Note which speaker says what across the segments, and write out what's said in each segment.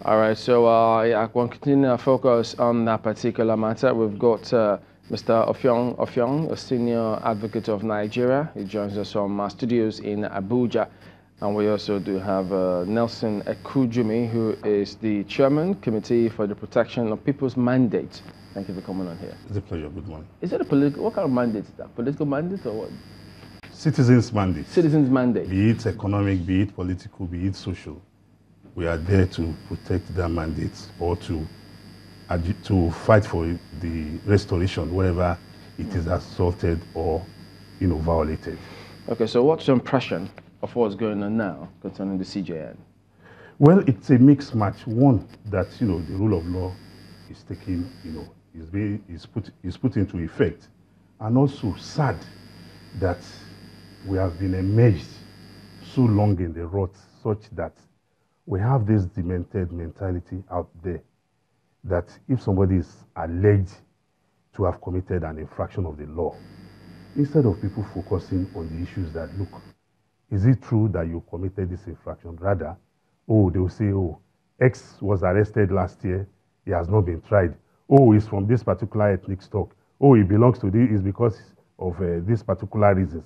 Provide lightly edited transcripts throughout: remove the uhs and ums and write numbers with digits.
Speaker 1: All right, so yeah, I want to continue our focus on that particular matter. We've got Mr. Offiong, a senior advocate of Nigeria. He joins us from our studios in Abuja. And we also do have Nelson Ekujumi, who is the chairman, Committee for the Protection of People's Mandate. Thank you for coming on here.
Speaker 2: It's a pleasure. Good morning.
Speaker 1: Is it a political, what kind of mandate is that? Political mandate or what?
Speaker 2: Citizens' mandate.
Speaker 1: Citizens' mandate.
Speaker 2: Be it economic, be it political, be it social. We are there to protect their mandates or to fight for the restoration wherever it is assaulted or, violated.
Speaker 1: Okay, so what's your impression of what's going on now concerning the CJN?
Speaker 2: Well, it's a mixed match. One, that, the rule of law is taken, is put into effect. And also sad that we have been immersed so long in the rot such that we have this demented mentality out there that if somebody is alleged to have committed an infraction of the law, instead of people focusing on the issues that, look, is it true that you committed this infraction? Rather, they will say, X was arrested last year, he has not been tried. He's from this particular ethnic stock. He belongs to this, it's because of these particular reasons.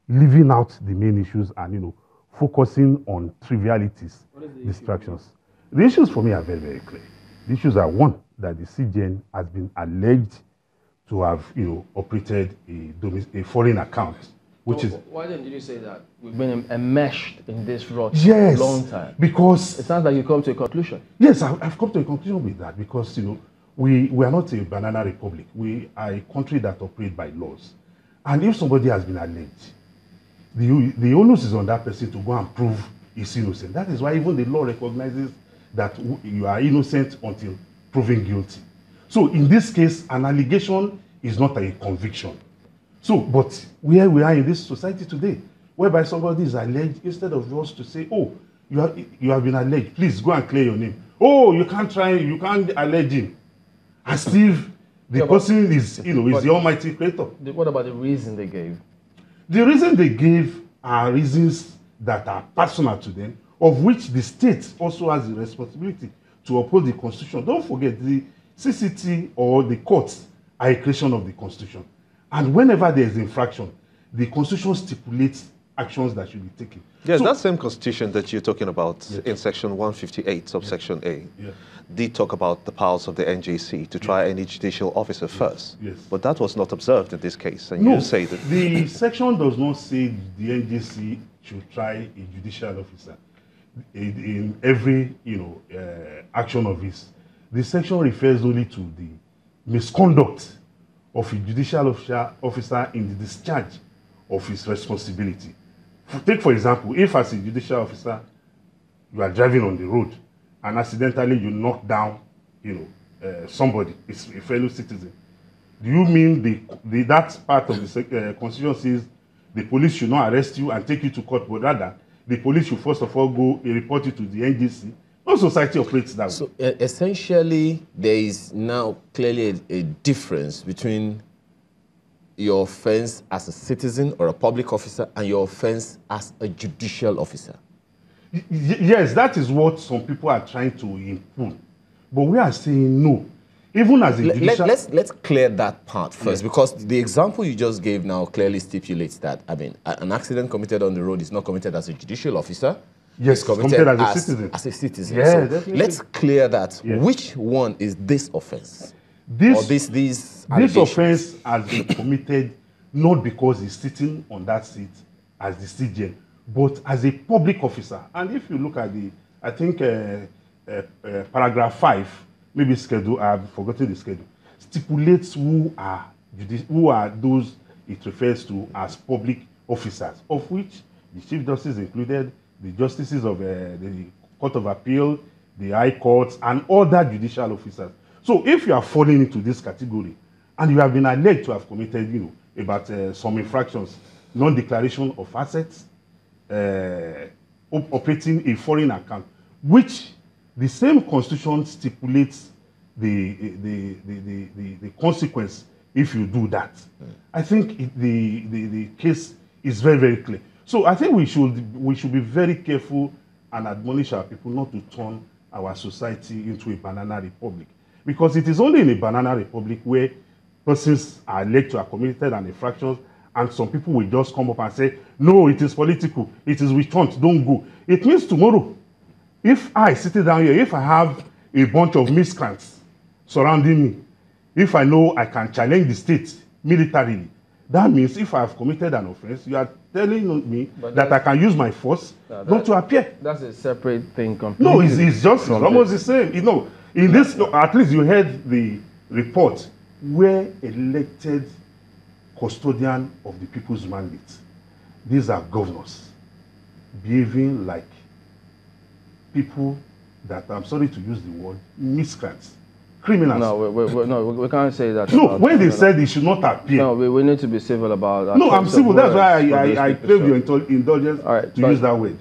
Speaker 2: Leaving out the main issues and, focusing on trivialities, distractions. The issues for me are very, very clear. The issues are, one, that the CJN has been alleged to have, operated a foreign account, which is...
Speaker 1: Why didn't you say that? We've been enmeshed in this rot
Speaker 2: for a long time. Because...
Speaker 1: It sounds like you come to a conclusion.
Speaker 2: Yes, I've come to a conclusion with that because, we are not a banana republic. We are a country that operates by laws. And if somebody has been alleged, the onus is on that person to go and prove he's innocent. That is why even the law recognizes that you are innocent until proven guilty. So in this case, an allegation is not a conviction. So, but where we are in this society today, whereby somebody is alleged, instead of us to say, you have been alleged, please go and clear your name. You can't allege him. As if the person is, is the almighty creator.
Speaker 1: What about the reason they gave?
Speaker 2: The reason they gave are reasons that are personal to them, of which the state also has the responsibility to uphold the Constitution. Don't forget, the CCT or the courts are a creation of the Constitution. And whenever there is infraction, the Constitution stipulates actions that should be taken.
Speaker 3: Yes, that same Constitution that you're talking about in Section 158, subsection A, did talk about the powers of the NJC to try any judicial officer first.
Speaker 2: Yes.
Speaker 3: But that was not observed in this case. And
Speaker 2: no,
Speaker 3: you say that...
Speaker 2: The section does not say the NJC should try a judicial officer in every, action of his. The section refers only to the misconduct of a judicial officer in the discharge of his responsibility. Take, for example, if as a judicial officer, you are driving on the road and accidentally you knock down, somebody, it's a fellow citizen. Do you mean that part of the Constitution says the police should not arrest you and take you to court, but rather the police should first of all go and report you to the NGC? No society operates that way.
Speaker 4: So essentially, there is now clearly a difference between your offense as a citizen or a public officer and your offense as a judicial officer.
Speaker 2: Yes, that is what some people are trying to impugn. But we are saying no. Even as a judicial...
Speaker 4: Let's clear that part first, because the example you just gave now clearly stipulates that, an accident committed on the road is not committed as a judicial officer.
Speaker 2: Yes, it's committed as a citizen.
Speaker 4: As a citizen.
Speaker 2: Yeah,
Speaker 4: so
Speaker 2: definitely.
Speaker 4: Let's clear that.
Speaker 2: Yes.
Speaker 4: Which one is this offense?
Speaker 2: This offense has been committed not because he's sitting on that seat as the CJN, but as a public officer. And if you look at paragraph 5, maybe schedule, I've forgotten the schedule, stipulates who are those it refers to as public officers, of which the Chief Justice included, the justices of the Court of Appeal, the High Courts, and other judicial officers. So if you are falling into this category and you have been alleged to have committed, about some infractions, non-declaration of assets, operating a foreign account, which the same Constitution stipulates the consequence if you do that. I think the case is very, very clear. So I think we should be very careful and admonish our people not to turn our society into a banana republic. Because it is only in a banana republic where persons are alleged to have committed an infraction, and some people will just come up and say, no, it is political, it is witch hunt, don't go. It means tomorrow, if I sit down here, if I have a bunch of miscreants surrounding me, if I know I can challenge the state militarily, that means if I have committed an offense, you are telling me that I can use my force not to appear.
Speaker 1: That's a separate thing completely.
Speaker 2: No, it's just almost the same. You know, in this, at least you heard the report where elected custodian of the people's mandate. These are governors behaving like people that, I'm sorry to use the word, miscreants, criminals.
Speaker 1: No, we can't say that.
Speaker 2: No, when they said they should not appear.
Speaker 1: No, we need to be civil about that.
Speaker 2: No, I'm civil. That's why I crave your indulgence to use that word.